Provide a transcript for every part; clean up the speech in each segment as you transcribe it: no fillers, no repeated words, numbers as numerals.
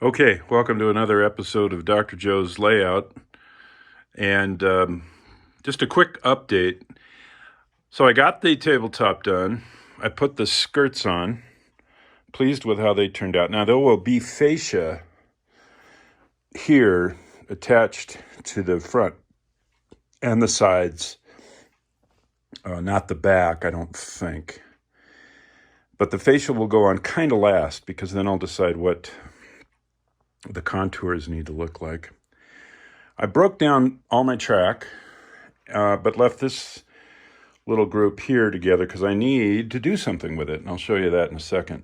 Okay, welcome to another episode of Dr. Joe's Layout. And just a quick update. So I got the tabletop done. I put the skirts on. Pleased with how they turned out. Now, there will be fascia here attached to the front and the sides. Not the back, I don't think. But the fascia will go on kind of last, because then I'll decide what the contours need to look like. I broke down all my track, but left this little group here together because I need to do something with it, and I'll show you that in a second.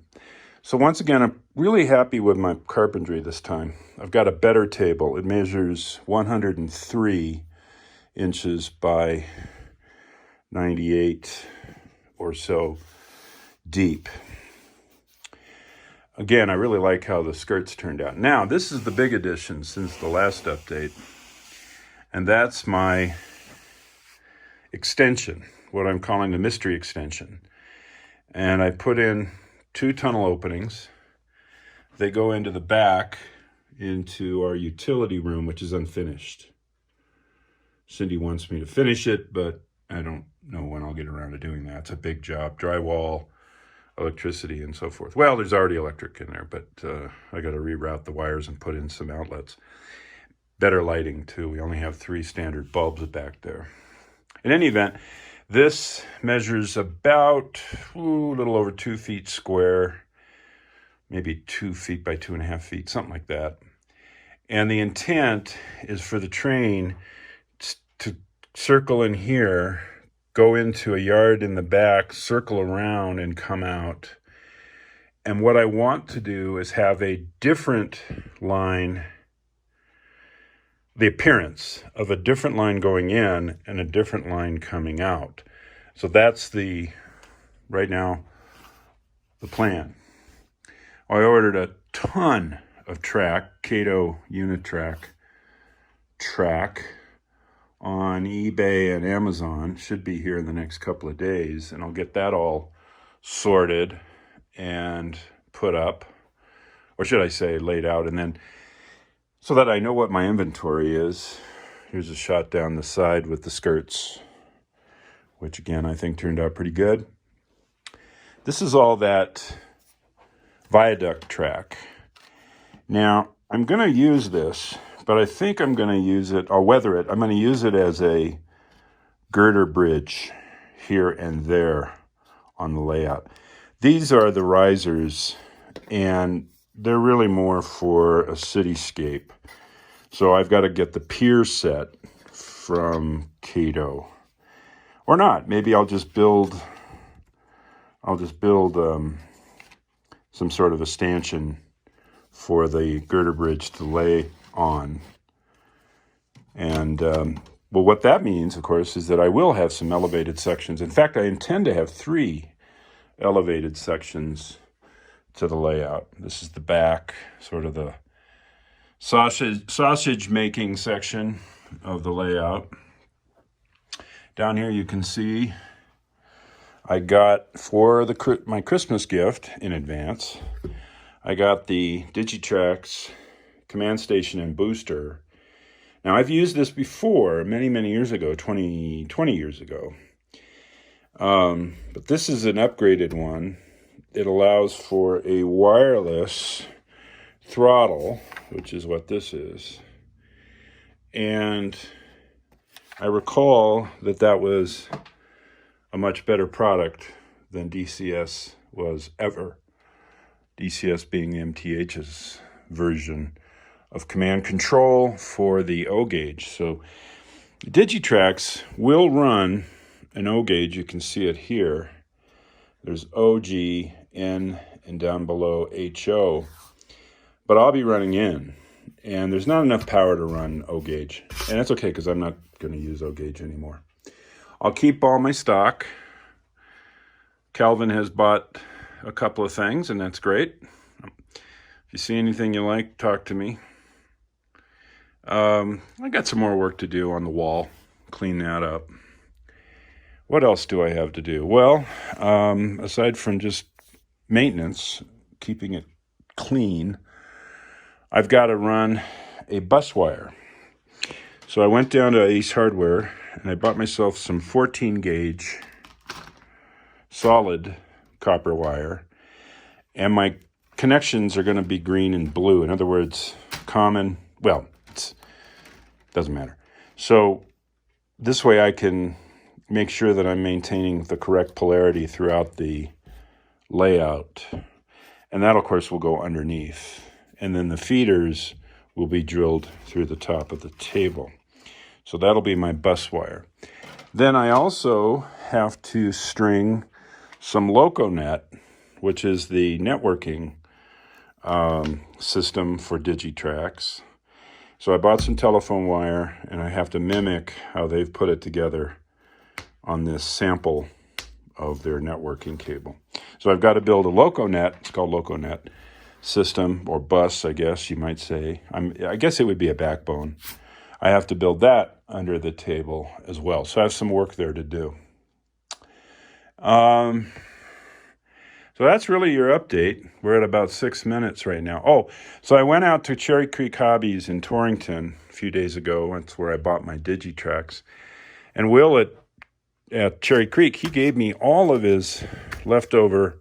So once again, I'm really happy with my carpentry this time. I've got a better table. It measures 103 inches by 98 or so deep. Again, I really like how the skirts turned out. Now, this is the big addition since the last update, and that's my extension, what I'm calling the mystery extension. And I put in 2 tunnel openings. They go into the back, into our utility room, which is unfinished. Cindy wants me to finish it, but I don't know when I'll get around to doing that. It's a big job, drywall, electricity, and so forth. Well, there's already electric in there, but I got to reroute the wires and put in some outlets. Better lighting, too. We only have 3 standard bulbs back there. In any event, this measures about a little over 2 feet square, maybe 2 feet by 2.5 feet, something like that. And the intent is for the train to circle in here, go into a yard in the back, circle around, and come out. And what I want to do is have a different line, the appearance of a different line going in and a different line coming out. So that's right now, the plan. I ordered a ton of Cato Unitrack track on eBay and Amazon. Should be here in the next couple of days, and I'll get that all sorted and put up, or should I say laid out, and then so that I know what my inventory is. Here's a shot down the side with the skirts, which again I think turned out pretty good. This is all that viaduct track. Now, I'm going to use this, but I think I'm going to use it, I'll weather it. I'm going to use it as a girder bridge here and there on the layout. These are the risers, and they're really more for a cityscape. So I've got to get the pier set from Cato. Or not. Maybe I'll just build some sort of a stanchion for the girder bridge to lay on. And well, what that means, of course, is that I will have some elevated sections. In fact, I intend to have 3 elevated sections to the layout. This is the back, sort of the sausage making section of the layout. Down here you can see I got, for my Christmas gift in advance, I got the Digitrax command station and booster. Now, I've used this before many years ago, 20 years ago. But this is an upgraded one. It allows for a wireless throttle, which is what this is. And I recall that was a much better product than DCS was ever. DCS being MTH's version of command control for the O gauge. So Digitrax will run an O gauge. You can see it here. There's O, G, N, and down below HO. But I'll be running in, and there's not enough power to run O gauge. And that's okay, because I'm not going to use O gauge anymore. I'll keep all my stock. Calvin has bought a couple of things, and that's great. If you see anything you like, talk to me. I got some more work to do on the wall. Clean that up. What else do I have to do? Well, aside from just maintenance, keeping it clean, I've got to run a bus wire. So I went down to Ace Hardware and I bought myself some 14 gauge solid copper wire. And my connections are going to be green and blue. In other words, common, well, it doesn't matter. So this way I can make sure that I'm maintaining the correct polarity throughout the layout. And that, of course, will go underneath. And then the feeders will be drilled through the top of the table. So that'll be my bus wire. Then I also have to string some Loconet, which is the networking system for Digitrax. So I bought some telephone wire, and I have to mimic how they've put it together on this sample of their networking cable. So I've got to build a Loconet, it's called Loconet system, or bus, I guess you might say. I guess it would be a backbone. I have to build that under the table as well. So I have some work there to do. So that's really your update. We're at about 6 minutes right now. Oh, so I went out to Cherry Creek Hobbies in Torrington a few days ago. That's where I bought my Digitrax. And Will at Cherry Creek, he gave me all of his leftover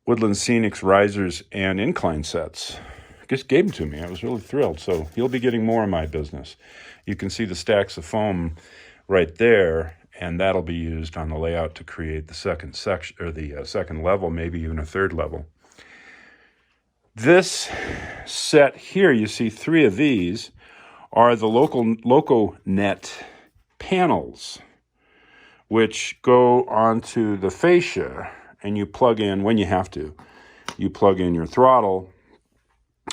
Woodland Scenics risers and incline sets. Just gave them to me. I was really thrilled. So he'll be getting more of my business. You can see the stacks of foam right there, and that'll be used on the layout to create the second section, or the second level, maybe even a third level. This set here, you see 3 of these, are the Loconet panels, which go onto the fascia, and you plug in, when you have to, you plug in your throttle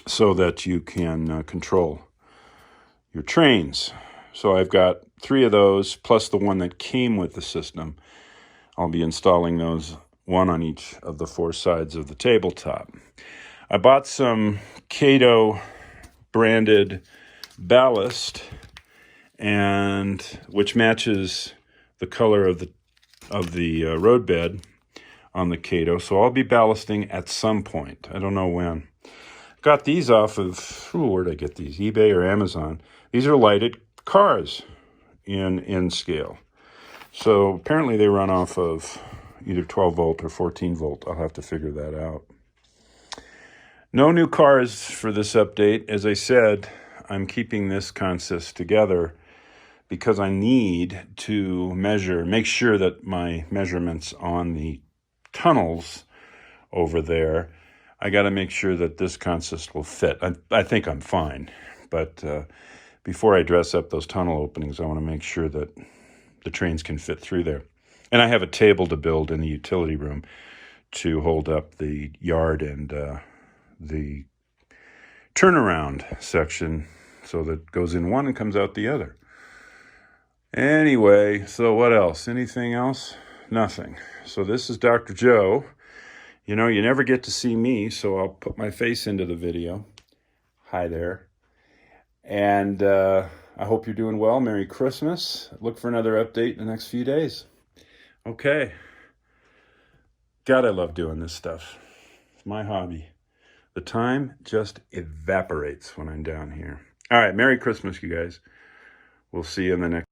so that you can control your trains. So I've got 3 of those, plus the one that came with the system. I'll be installing those, one on each of the 4 sides of the tabletop. I bought some Kato branded ballast, and which matches the color of the roadbed on the Kato. So I'll be ballasting at some point. I don't know when. Got these off of, where did I get these? eBay or Amazon. These are lighted cars in scale. So apparently they run off of either 12 volt or 14 volt. I'll have to figure that out. No new cars for this update. As I said, I'm keeping this consist together because I need to make sure that my measurements on the tunnels over there, I got to make sure that this consist will fit. I think I'm fine, but before I dress up those tunnel openings, I want to make sure that the trains can fit through there. And I have a table to build in the utility room to hold up the yard and the turnaround section so that it goes in one and comes out the other. Anyway, so what else? Anything else? Nothing. So this is Dr. Joe. You know, you never get to see me, so I'll put my face into the video. Hi there. And I hope you're doing well. Merry Christmas. Look for another update in the next few days. Okay. God, I love doing this stuff. It's my hobby. The time just evaporates when I'm down here. All right, Merry Christmas, you guys. We'll see you in the next